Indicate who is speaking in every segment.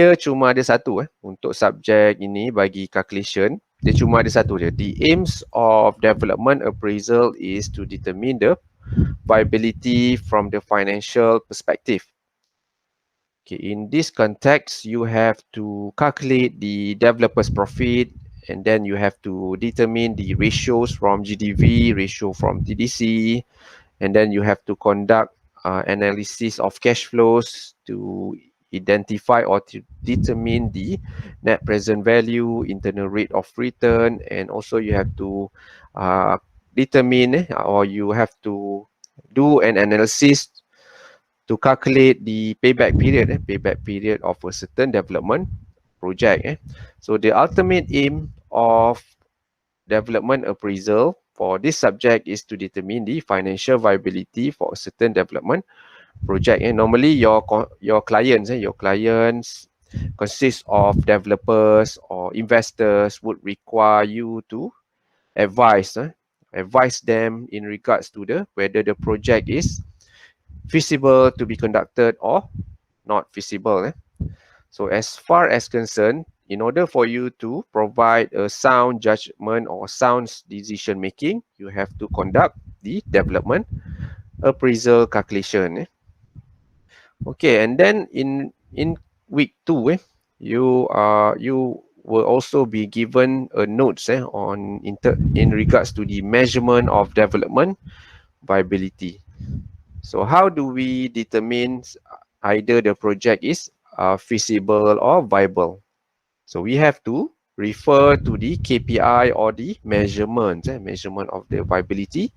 Speaker 1: dia cuma ada satu untuk subjek ini bagi calculation. Dia cuma ada satu je. The aims of development appraisal is to determine the viability from the financial perspective. Okay, in this context, you have to calculate the developer's profit, and then you have to determine the ratios from GDV, ratio from TDC, and then you have to conduct analysis of cash flows to identify or to determine the net present value, internal rate of return, and also you have to determine or you have to do an analysis to calculate the payback period of a certain development project. So the ultimate aim of development appraisal for this subject is to determine the financial viability for a certain development project. Normally your clients consist of developers or investors would require you to advise them in regards to whether the project is feasible to be conducted or not feasible. So as far as concerned, in order for you to provide a sound judgment or sound decision making, you have to conduct the development appraisal calculation. Okay, and then in week 2, you will also be given a notes in regards to the measurement of development viability. So how do we determine either the project is feasible or viable? So we have to refer to the KPI or the measurement of the viability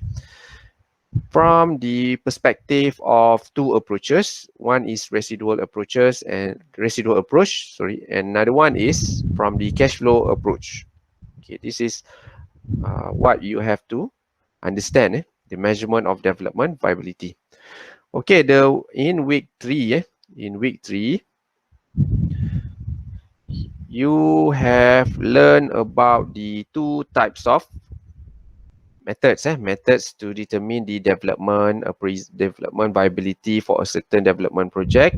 Speaker 1: from the perspective of two approaches. One is residual approach, and another one is from the cash flow approach. Okay, this is what you have to understand, the measurement of development viability. Okay, in week 3, you have learned about the two types of methods to determine the development viability for a certain development project,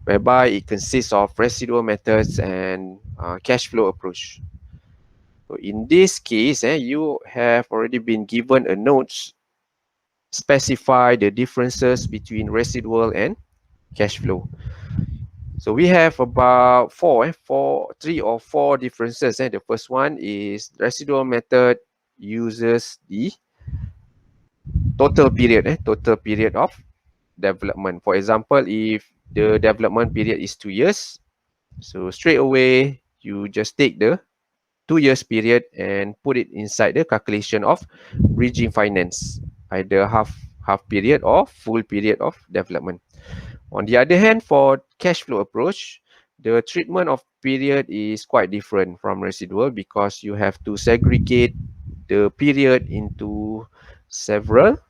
Speaker 1: whereby it consists of residual methods and cash flow approach. So in this case, you have already been given a notes specify the differences between residual and cash flow. So we have about three or four differences. The first one is residual method uses the total period of development. For example, if the development period is 2 years, so straight away you just take the 2 years period and put it inside the calculation of bridging finance, either half period or full period of development. On the other hand, for cash flow approach, the treatment of period is quite different from residual because you have to segregate the period into several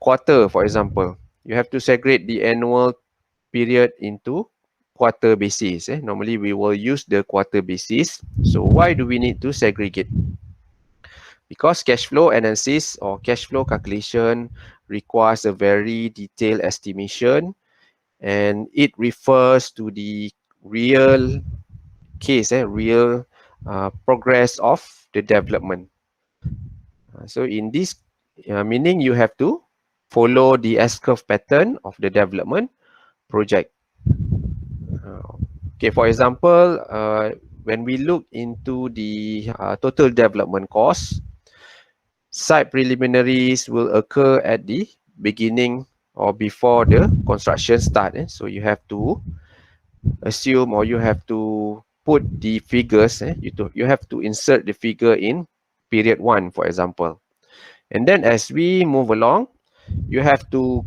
Speaker 1: quarter. For example, you have to segregate the annual period into quarter basis. Normally we will use the quarter basis. So why do we need to segregate? Because cash flow analysis or cash flow calculation requires a very detailed estimation, and it refers to the real case, real progress of the development. So in this meaning, you have to follow the S-curve pattern of the development project. Okay, for example, when we look into the total development cost, site preliminaries will occur at the beginning or before the construction start. So you have to assume, or you have to put the figures, you have to insert the figure in period 1, for example. And then as we move along, you have to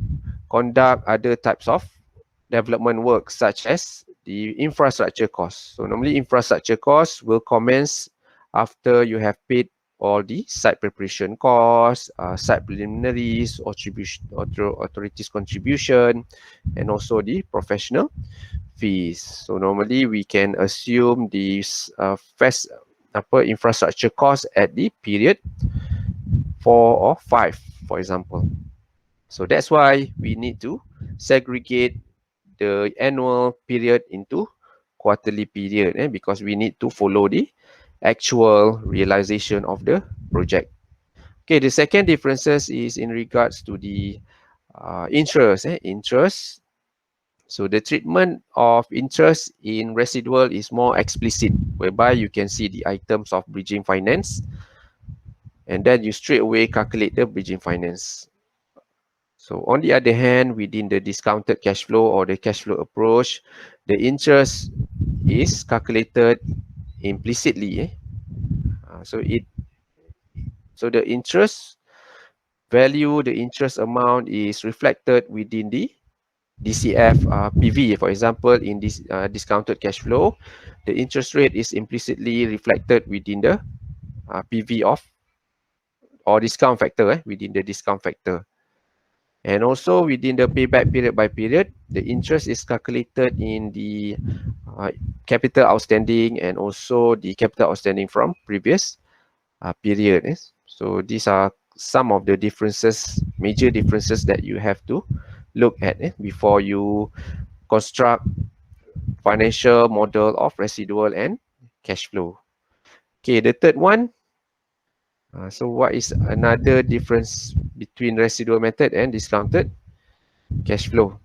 Speaker 1: conduct other types of development work, such as the infrastructure costs. So normally infrastructure costs will commence after you have paid all the site preparation costs, site preliminaries, authorities contribution, and also the professional fees. So normally we can assume these infrastructure costs at the period 4 or 5, for example. So that's why we need to segregate the annual period into quarterly period because we need to follow the actual realization of the project. Okay, the second differences is in regards to the interest. Interest. So the treatment of interest in residual is more explicit, whereby you can see the items of bridging finance, and then you straight away calculate the bridging finance. So on the other hand, within the discounted cash flow or the cash flow approach, the interest is calculated implicitly. So the interest value, the interest amount is reflected within the DCF PV. For example, in this discounted cash flow, the interest rate is implicitly reflected within the PV of or discount factor within the discount factor. And also within the payback period by period, the interest is calculated in the capital outstanding and also the capital outstanding from previous period. So these are some of the differences, major differences that you have to look at before you construct financial model of residual and cash flow. Okay, the third one. So what is another difference between residual method and discounted cash flow?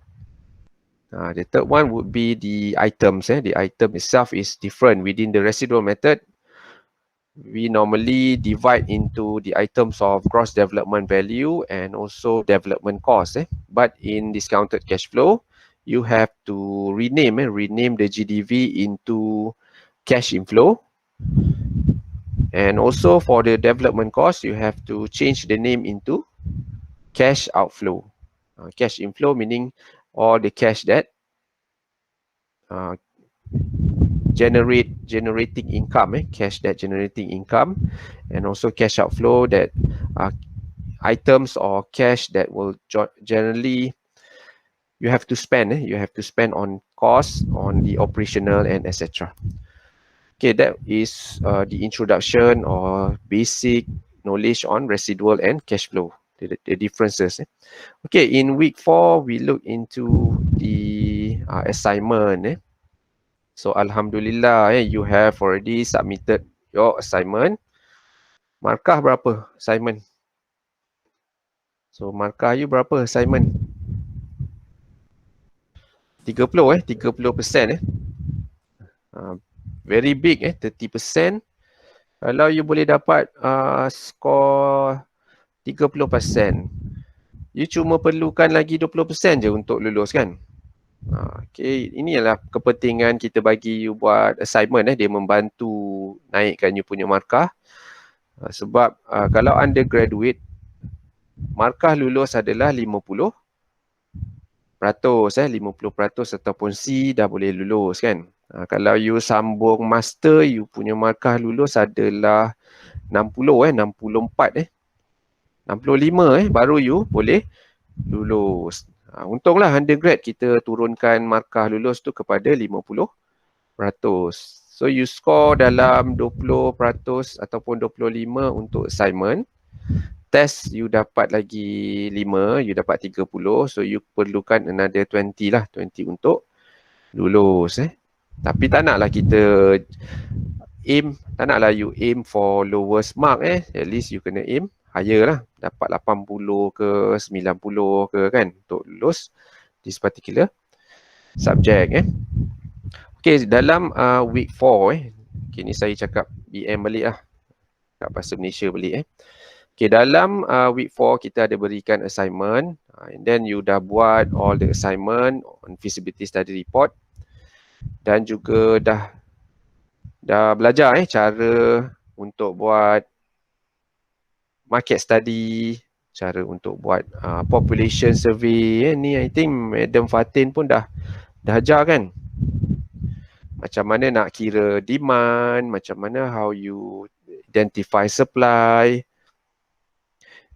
Speaker 1: The third one would be the items. The item itself is different. Within the residual method, we normally divide into the items of gross development value and also development cost. But in discounted cash flow, you have to rename the GDV into cash inflow. And also for the development cost, you have to change the name into cash outflow. Cash inflow meaning all the cash that generating income, cash that generating income, and also cash outflow, that items or cash that will generally you have to spend. You have to spend on costs, on the operational and etc. Okay, that is the introduction or basic knowledge on residual and cash flow, the differences. Okay, in week 4, we look into the assignment. So Alhamdulillah, you have already submitted your assignment. Markah berapa assignment? So markah you berapa assignment? 30%. 30%. Very big 30%. Kalau you boleh dapat skor 30%, you cuma perlukan lagi 20% je untuk lulus kan? Okay, ini adalah kepentingan kita bagi you buat assignment. Dia membantu naikkan you punya markah. Sebab kalau undergraduate, markah lulus adalah 50%. 50% ataupun C dah boleh lulus kan. Kalau you sambung master, you punya markah lulus adalah 60 64 65 baru you boleh lulus. Untunglah undergrad kita turunkan markah lulus tu kepada 50%. So you score dalam 20% ataupun 25% untuk assignment. Test you dapat lagi 5, you dapat 30. So you perlukan another 20 lah, 20 untuk lulus. Tapi tak naklah kita aim, tak naklah you aim for lowest mark. At least you kena aim higher lah, dapat 80 ke 90 ke kan, untuk lulus this particular subject. Okay, dalam week 4 okay, ni saya cakap BM balik lah, kat Bahasa Malaysia balik. Okay, dalam week 4 kita ada berikan assignment, and then you dah buat all the assignment on feasibility study report, dan juga dah belajar cara untuk buat market study, cara untuk buat population survey. Ni I think Madam Fatin pun dah ajar kan, macam mana nak kira demand, macam mana how you identify supply,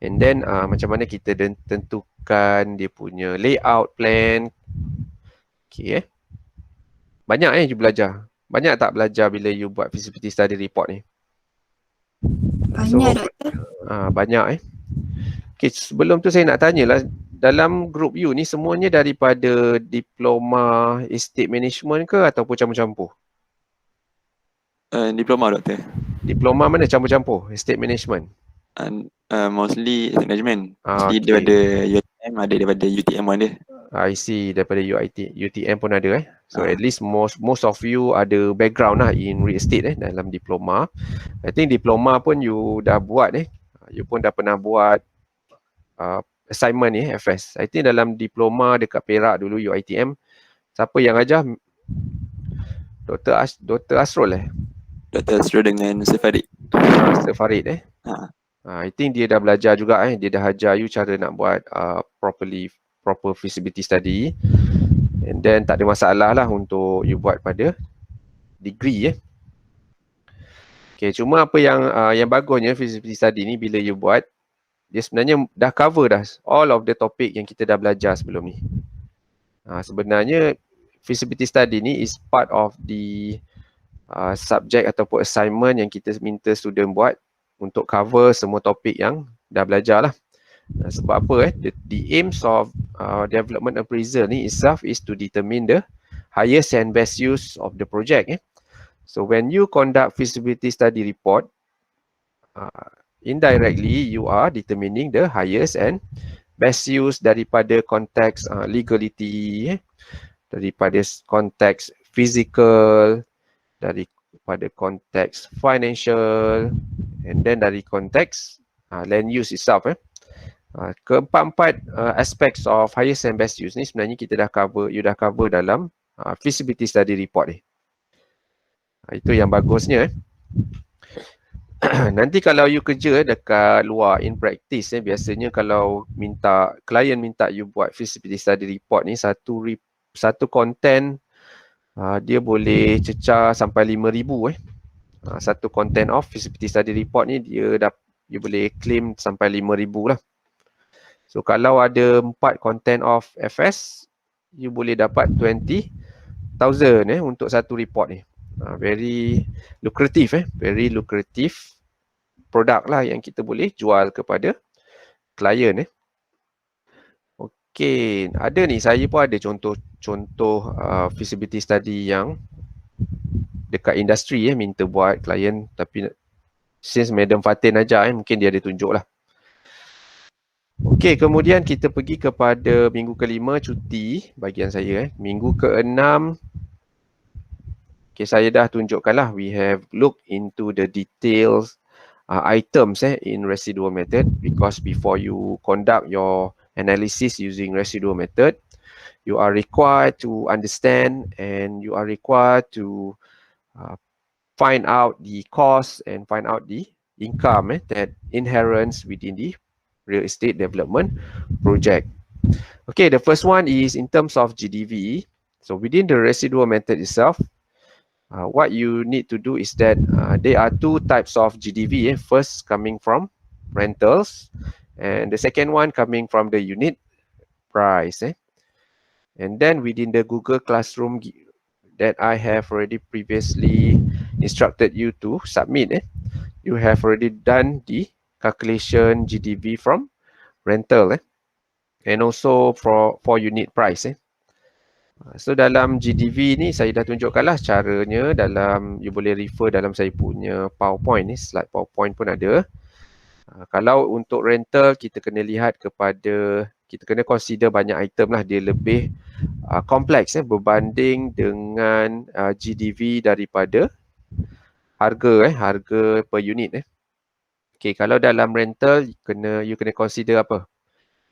Speaker 1: and then macam mana kita tentukan dia punya layout plan. Okay, banyak you belajar. Banyak tak belajar bila you buat feasibility study report ni?
Speaker 2: Banyak, Doktor.
Speaker 1: Banyak Okay, sebelum tu saya nak tanyalah, dalam grup you ni semuanya daripada diploma estate management ke ataupun campur-campur?
Speaker 2: Diploma doktor.
Speaker 1: Diploma mana campur-campur? Estate management?
Speaker 2: Mostly estate management. Mostly
Speaker 1: Okay.
Speaker 2: daripada UTM, ada daripada UTM pun ada.
Speaker 1: I see, daripada UTM pun ada So
Speaker 2: Ah.
Speaker 1: at least most of you ada background lah in real estate dalam diploma. I think diploma pun you dah buat You pun dah pernah buat assignment FS. I think dalam diploma dekat Perak dulu UiTM, siapa yang ajar? Dr. Asrul
Speaker 2: Dr. Asrul dengan Sir Farid.
Speaker 1: Sir Farid I think dia dah belajar juga dia dah ajar you cara nak buat proper feasibility study, and then tak ada masalah lah untuk you buat pada degree Okay, cuma apa yang bagusnya feasibility study ni bila you buat, dia sebenarnya dah cover dah all of the topic yang kita dah belajar sebelum ni. Sebenarnya feasibility study ni is part of the subject ataupun assignment yang kita minta student buat untuk cover semua topik yang dah belajar lah. Sebab apa the aims of development appraisal ni itself is to determine the highest and best use of the project So when you conduct feasibility study report, indirectly you are determining the highest and best use daripada konteks legality, daripada konteks physical, daripada konteks financial, and then dari konteks land use itself keempat-empat aspects of highest and best use ni sebenarnya you dah cover dalam feasibility study report ni. Itu yang bagusnya Nanti kalau you kerja dekat luar in practice biasanya kalau klien minta you buat feasibility study report ni satu content dia boleh cecah sampai 5,000 satu content of feasibility study report ni you boleh claim sampai 5,000 lah. So kalau ada 4 content of FS, you boleh dapat 20,000 untuk satu report ni. Very lucrative very lucrative produk lah yang kita boleh jual kepada klien Okey, ada ni saya pun ada contoh feasibility study yang dekat industri minta buat klien, tapi since Madam Fatin ajar mungkin dia ada tunjuk lah. Okey, kemudian kita pergi kepada minggu kelima cuti bagian saya minggu keenam. Okay, saya dah tunjukkan lah, we have looked into the details items in residual method, because before you conduct your analysis using residual method, you are required to understand and you are required to find out the cost and find out the income that inherent within the real estate development project. Okay, the first one is in terms of GDV. So within the residual method itself, what you need to do is that there are two types of GDV. First coming from rentals, and the second one coming from the unit price. And then within the Google Classroom that I have already previously instructed you to submit, you have already done the calculation GDV from rental and also for unit price. So dalam GDV ni saya dah tunjukkan lah caranya you boleh refer dalam saya punya PowerPoint ni, slide PowerPoint pun ada. Kalau untuk rental kita kena consider banyak item lah, dia lebih kompleks berbanding dengan GDV daripada harga per unit Okay, kalau dalam rental you kena consider apa?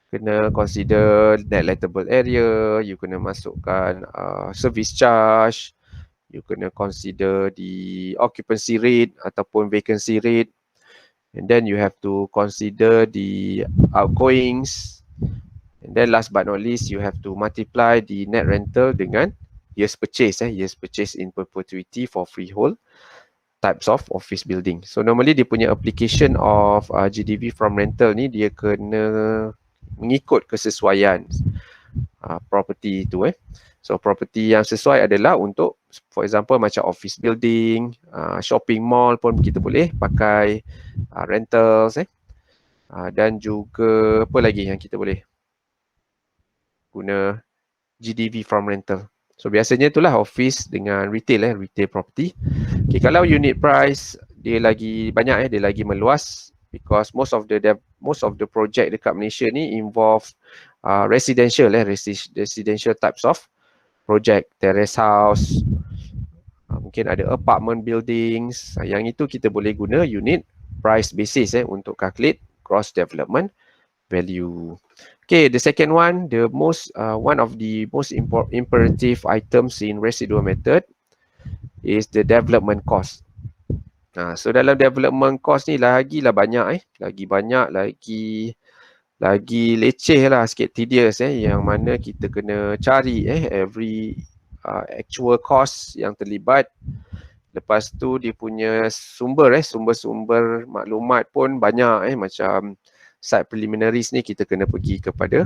Speaker 1: Kena consider net lettable area, you kena masukkan service charge, you kena consider the occupancy rate ataupun vacancy rate, and then you have to consider the outgoings, and then last but not least you have to multiply the net rental dengan years purchase in perpetuity for freehold types of office building. So normally dia punya application of GDV from rental ni dia kena mengikut kesesuaian property itu So property yang sesuai adalah untuk for example macam office building, shopping mall pun kita boleh pakai rentals dan juga apa lagi yang kita boleh guna GDV from rental. So biasanya itulah office dengan retail retail property. Okay, kalau unit price dia lagi banyak dia lagi meluas, because most of the project dekat Malaysia ni involve residential residential types of project, terrace house, mungkin ada apartment buildings. Yang itu kita boleh guna unit price basis untuk calculate gross development value. Okay, the second one, one of the most imperative items in residual method is the development cost. So dalam development cost ni lagilah banyak lagi leceh lah sikit, tedious yang mana kita kena cari every actual cost yang terlibat. Lepas tu dia punya sumber maklumat pun banyak macam site preliminaries ni kita kena pergi kepada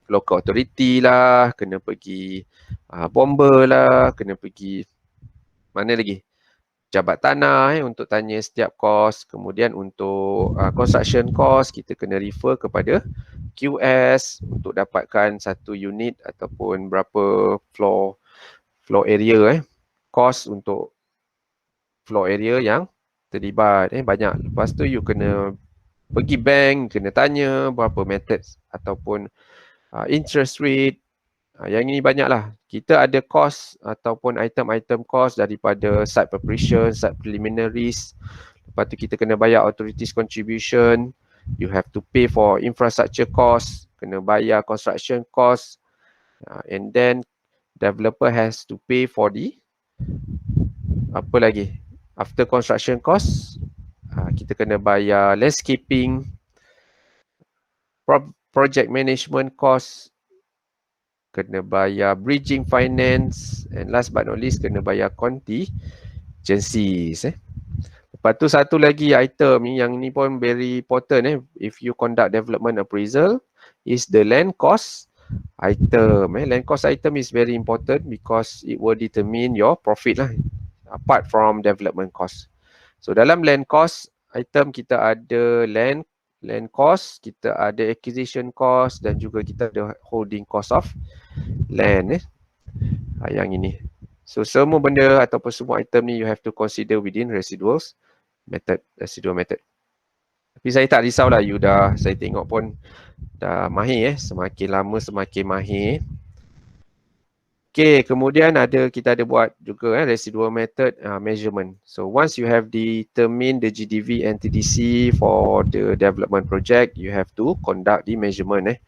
Speaker 1: local authority lah, kena pergi bomber lah, kena pergi mana lagi, jabat tanah untuk tanya setiap kos. Kemudian untuk construction cost kita kena refer kepada QS untuk dapatkan satu unit ataupun berapa floor area cost untuk floor area yang terlibat banyak. Lepas tu you kena pergi bank, kena tanya berapa methods ataupun interest rate. Yang ini banyaklah. Kita ada cost ataupun item-item cost daripada site preparation, site preliminaries. Lepas tu kita kena bayar authorities contribution. You have to pay for infrastructure cost, kena bayar construction cost. And then developer has to pay for the apa lagi? After construction cost, kita kena bayar landscaping, project management cost, kena bayar bridging finance, and last but not least kena bayar contingencies. Lepas tu satu lagi item ni, yang ni pun very important if you conduct development appraisal, is the land cost item. Land cost item is very important because it will determine your profit lah, apart from development cost. So dalam land cost item kita ada land cost, kita ada acquisition cost, dan juga kita ada holding cost of land yang ini. So semua benda ataupun semua item ni you have to consider within residual method. Tapi saya tak risaulah, saya tengok pun dah mahir semakin lama semakin mahir. Okay, kemudian kita ada buat juga residual method measurement. So once you have determined the GDV and TDC for the development project, you have to conduct the measurement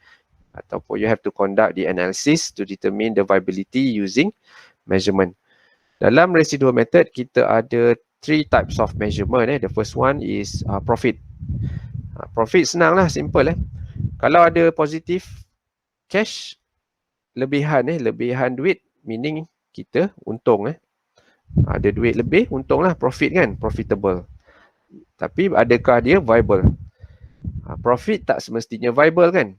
Speaker 1: ataupun you have to conduct the analysis to determine the viability using measurement. Dalam residual method kita ada 3 types of measurement. The first one is profit. Profit senang lah, simple Kalau ada positive cash, lebihan duit, meaning kita untung ada duit lebih, untung lah, profit kan, profitable. Tapi adakah dia viable? Profit tak semestinya viable kan.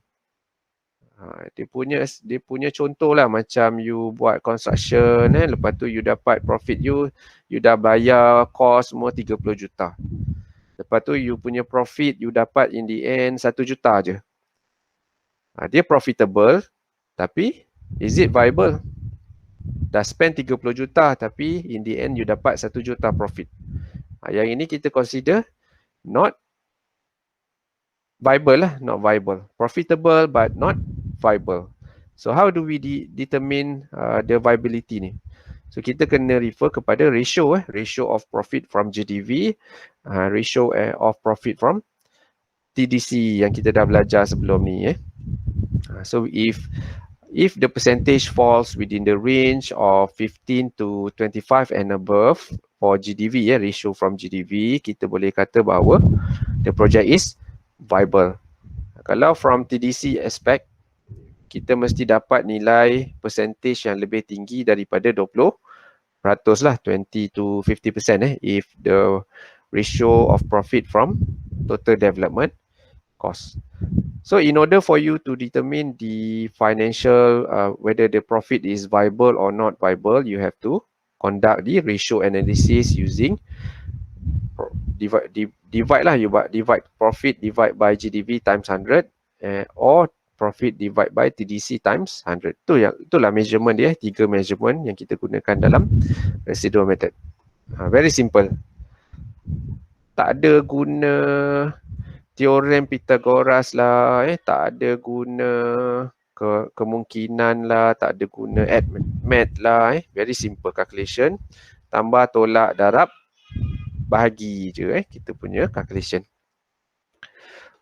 Speaker 1: Dia punya contoh lah, macam you buat construction lepas tu you dapat profit, you dah bayar cost semua 30 juta. Lepas tu you punya profit you dapat in the end 1 juta je. Dia profitable, tapi is it viable? Dah spend 30 juta tapi in the end you dapat 1 juta profit. Yang ini kita consider not viable lah, not viable. Profitable but not viable. So how do we determine the viability ni? So kita kena refer kepada ratio of profit from GDV, ratio of profit from TDC yang kita dah belajar sebelum ni So if the percentage falls within the range of 15 to 25 and above for GDV, ratio from GDV, kita boleh kata bahawa the project is viable. Kalau from TDC aspect, kita mesti dapat nilai percentage yang lebih tinggi daripada 20% lah, 20 to 50% if the ratio of profit from total development cost. So in order for you to determine the financial, whether the profit is viable or not viable, you have to conduct the ratio analysis using divide profit divide by GDV times 100 or profit divide by TDC times 100. Itulah measurement dia, 3 measurement yang kita gunakan dalam residual method. Very simple. Tak ada guna teorem Pythagoras lah, tak ada guna kemungkinan lah, tak ada guna add math lah, very simple calculation. Tambah, tolak, darab, bahagi je kita punya calculation.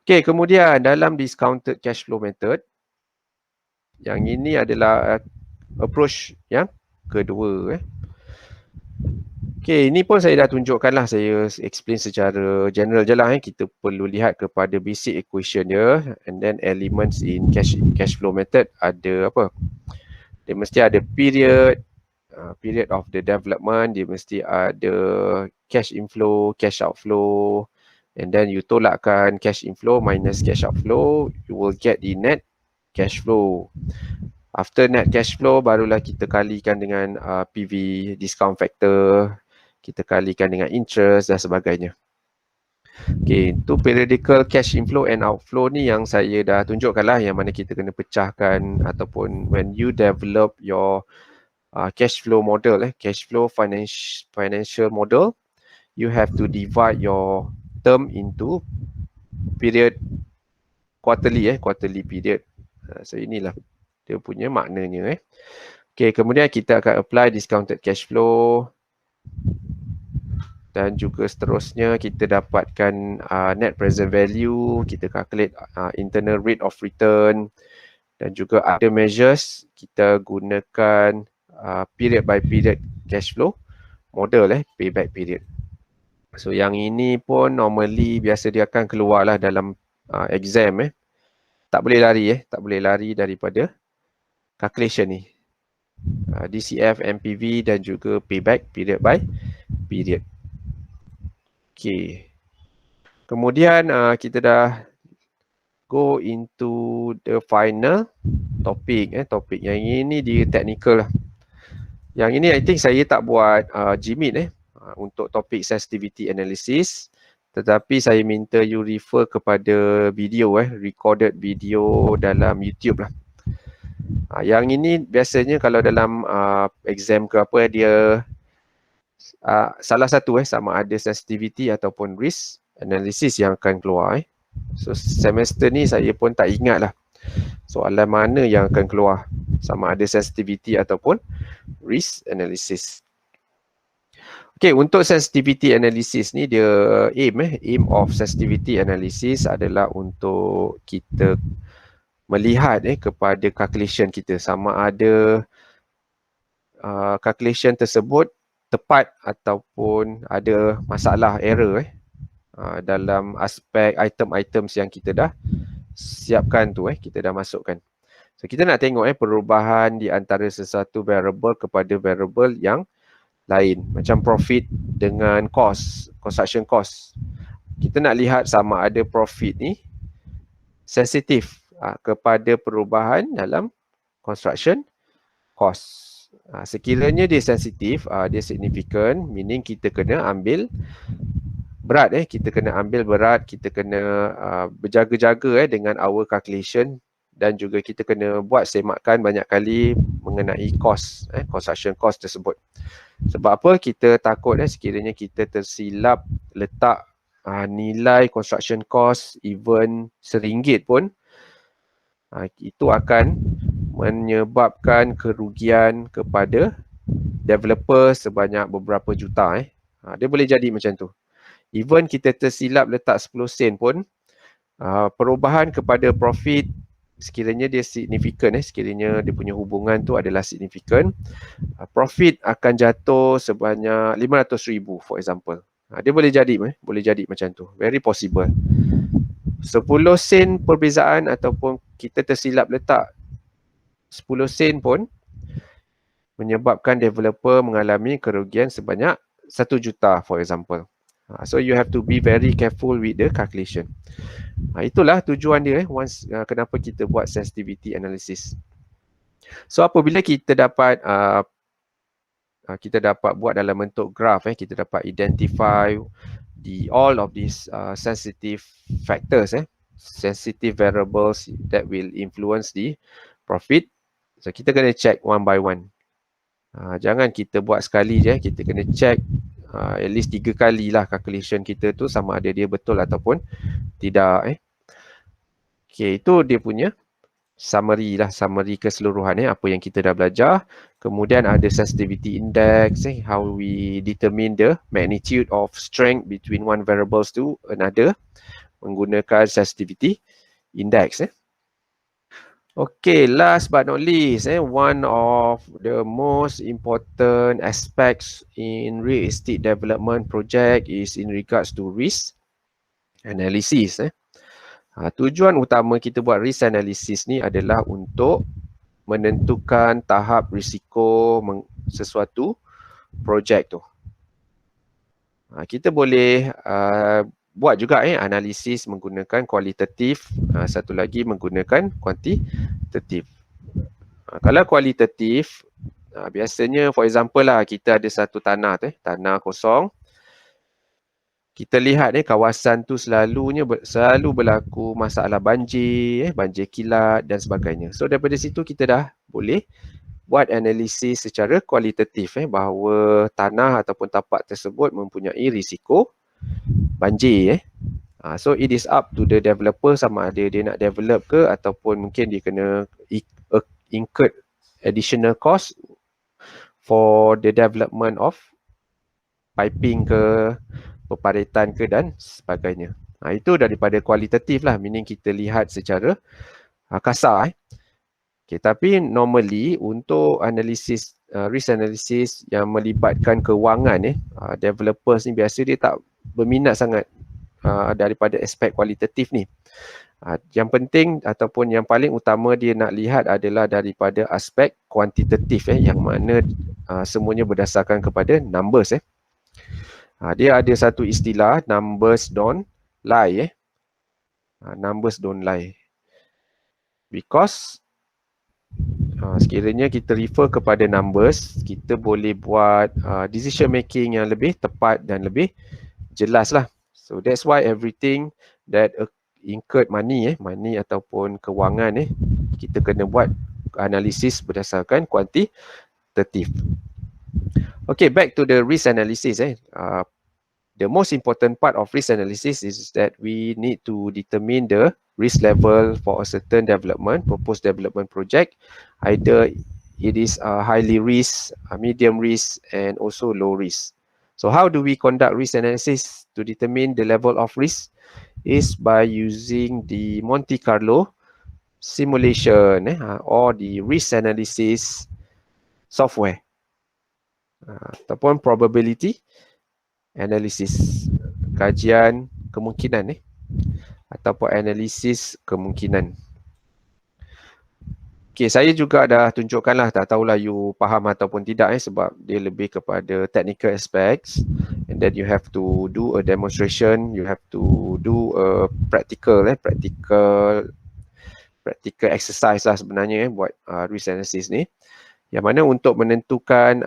Speaker 1: Okay, kemudian dalam discounted cash flow method, yang ini adalah approach yang kedua. Okay, ini pun saya dah tunjukkan lah, saya explain secara general je lah. Kita perlu lihat kepada basic equation dia, and then elements in cash flow method ada apa? Dia mesti ada period of the development, dia mesti ada cash inflow, cash outflow, and then you tolakkan cash inflow minus cash outflow, you will get the net cash flow. After net cash flow, barulah kita kalikan dengan PV, discount factor, kita kalikan dengan interest dan sebagainya. Okay, itu periodical cash inflow and outflow ni yang saya dah tunjukkan lah, yang mana kita kena pecahkan ataupun when you develop your cash flow model, cash flow financial model, you have to divide your term into period quarterly period. So inilah dia punya maknanya. Okay, kemudian kita akan apply discounted cash flow dan juga seterusnya kita dapatkan net present value, kita calculate internal rate of return, dan juga other measures kita gunakan period by period cash flow model, payback period. So yang ini pun normally biasa dia akan keluar lah dalam exam. Tak boleh lari daripada calculation ni. DCF, MPV dan juga payback period by period. Okay. Kemudian kita dah go into the final topic. Topik yang ini dia technical lah. Yang ini I think saya tak buat GMIT untuk topik sensitivity analysis. Tetapi saya minta you refer kepada video, recorded video dalam YouTube lah. Yang ini biasanya kalau dalam exam ke apa, dia salah satu sama ada sensitivity ataupun risk analysis yang akan keluar. So semester ni saya pun tak ingat lah soalan mana yang akan keluar, sama ada sensitivity ataupun risk analysis. Okay, untuk sensitivity analysis ni dia aim of sensitivity analysis adalah untuk kita melihat kepada calculation kita, sama ada calculation tersebut tepat ataupun ada masalah, error dalam aspek item-items yang kita dah siapkan tu, kita dah masukkan. So kita nak tengok perubahan di antara sesuatu variable kepada variable yang lain, macam profit dengan cost, construction cost. Kita nak lihat sama ada profit ni sensitif kepada perubahan dalam construction cost. Sekiranya dia sensitif, dia significant, meaning kita kena ambil berat, kita kena ambil berat, kita kena berjaga-jaga dengan our calculation, dan juga kita kena buat semakan banyak kali mengenai cost, construction cost tersebut. Sebab apa? Kita takut sekiranya kita tersilap letak nilai construction cost even RM1 pun, itu akan menyebabkan kerugian kepada developer sebanyak beberapa juta. Dia boleh jadi macam tu. Even kita tersilap letak 10 sen pun, perubahan kepada profit sekiranya dia signifikan, sekiranya dia punya hubungan tu adalah signifikan, profit akan jatuh sebanyak 500,000 for example. Dia boleh jadi macam tu. Very possible. 10 sen perbezaan ataupun kita tersilap letak 10 sen pun menyebabkan developer mengalami kerugian sebanyak 1 juta for example. So you have to be very careful with the calculation. Itulah tujuan dia kenapa kita buat sensitivity analysis. So apabila kita dapat buat dalam bentuk graph, kita dapat identify all of these sensitive factors, sensitive variables that will influence the profit. So kita kena check one by one. Jangan kita buat sekali je, kita kena check at least 3 kali lah calculation kita tu sama ada dia betul ataupun tidak. Okay, itu dia punya summary lah, summary keseluruhan apa yang kita dah belajar. Kemudian ada sensitivity index, how we determine the magnitude of strength between one variables to another menggunakan sensitivity index. Okay, last but not least, one of the most important aspects in real estate development project is in regards to risk analysis. Tujuan utama kita buat risk analysis ni adalah untuk menentukan tahap risiko sesuatu projek tu. Kita boleh buat juga analisis menggunakan kualitatif, satu lagi menggunakan kuantitatif. Kalau kualitatif, biasanya for example lah, kita ada satu tanah tanah kosong. Kita lihat kawasan tu selalu berlaku masalah banjir, banjir kilat dan sebagainya. So daripada situ kita dah boleh buat analisis secara kualitatif bahawa tanah ataupun tapak tersebut mempunyai risiko banjir. So it is up to the developer sama ada dia nak develop ke ataupun mungkin dia kena incur additional cost for the development of piping ke, peparitan ke dan sebagainya. Itu daripada kualitatif lah, meaning kita lihat secara kasar. Okay, tapi normally untuk analisis risk analysis yang melibatkan kewangan developers ni biasa dia tak berminat sangat daripada aspek kualitatif ni. Yang penting ataupun yang paling utama dia nak lihat adalah daripada aspek kuantitatif yang mana semuanya berdasarkan kepada numbers. Dia ada satu istilah numbers don't lie. Numbers don't lie. Because sekiranya kita refer kepada numbers, kita boleh buat decision making yang lebih tepat dan lebih jelas lah. So that's why everything that incurred money ataupun kewangan kita kena buat analisis berdasarkan kuantitatif. Okay, back to the risk analysis. The most important part of risk analysis is that we need to determine the risk level for a certain development, proposed development project. Either it is a highly risk, a medium risk, and also low risk. So how do we conduct risk analysis to determine the level of risk? Is by using the Monte Carlo simulation or the risk analysis software. Ataupun probability analysis, kajian kemungkinan ataupun analisis kemungkinan. Okay, saya juga dah tunjukkan lah, tak tahulah you faham ataupun tidak sebab dia lebih kepada technical aspects, and then you have to do a demonstration, you have to do a practical exercise lah sebenarnya buat risk analysis ni, yang mana untuk menentukan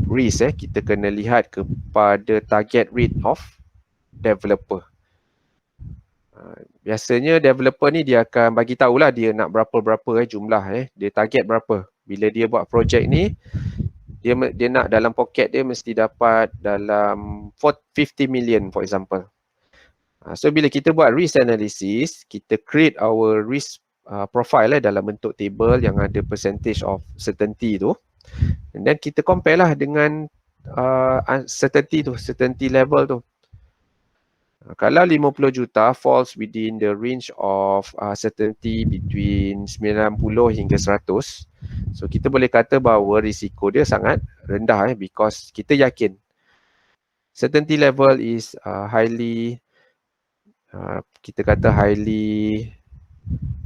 Speaker 1: risk kita kena lihat kepada target rate of developer. Biasanya developer ni dia akan bagi tahulah dia nak berapa jumlah dia target berapa. Bila dia buat projek ni, dia nak dalam poket dia mesti dapat dalam 50 million for example. So bila kita buat risk analysis, kita create our risk profile dalam bentuk table yang ada percentage of certainty tu. And then kita compare lah dengan certainty level tu. Kalau 50 juta falls within the range of certainty between 90 hingga 100, so kita boleh kata bahawa risiko dia sangat rendah because kita yakin certainty level is highly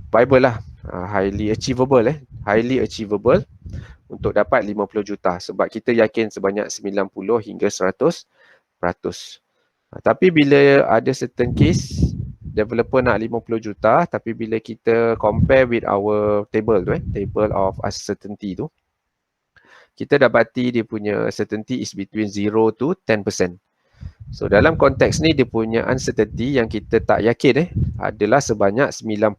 Speaker 1: viable lah, highly achievable untuk dapat 50 juta sebab kita yakin sebanyak 90 hingga 100%. Tapi bila ada certain case developer nak 50 juta tapi bila kita compare with our table tu table of uncertainty tu, kita dapati dia punya certainty is between 0 to 10%. So dalam konteks ni dia punya uncertainty yang kita tak yakin adalah sebanyak 90%.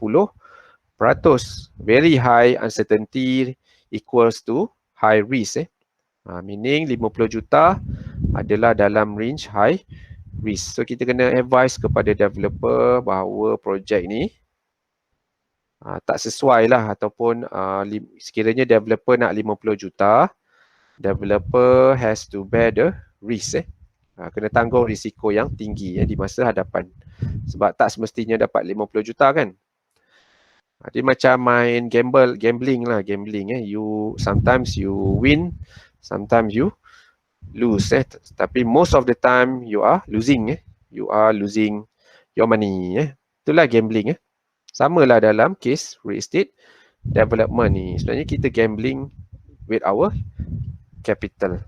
Speaker 1: Very high uncertainty equals to high risk meaning 50 juta adalah dalam range high risk. So kita kena advise kepada developer bahawa projek ni tak sesuai lah, ataupun sekiranya developer nak 50 juta, developer has to bear the risk kena tanggung risiko yang tinggi di masa hadapan. Sebab tak semestinya dapat 50 juta kan. Dia macam main gambling you sometimes you win, sometimes you lose tapi most of the time you are losing you are losing your money itulah gambling samalah dalam case real estate development ni. Sebenarnya kita gambling with our capital.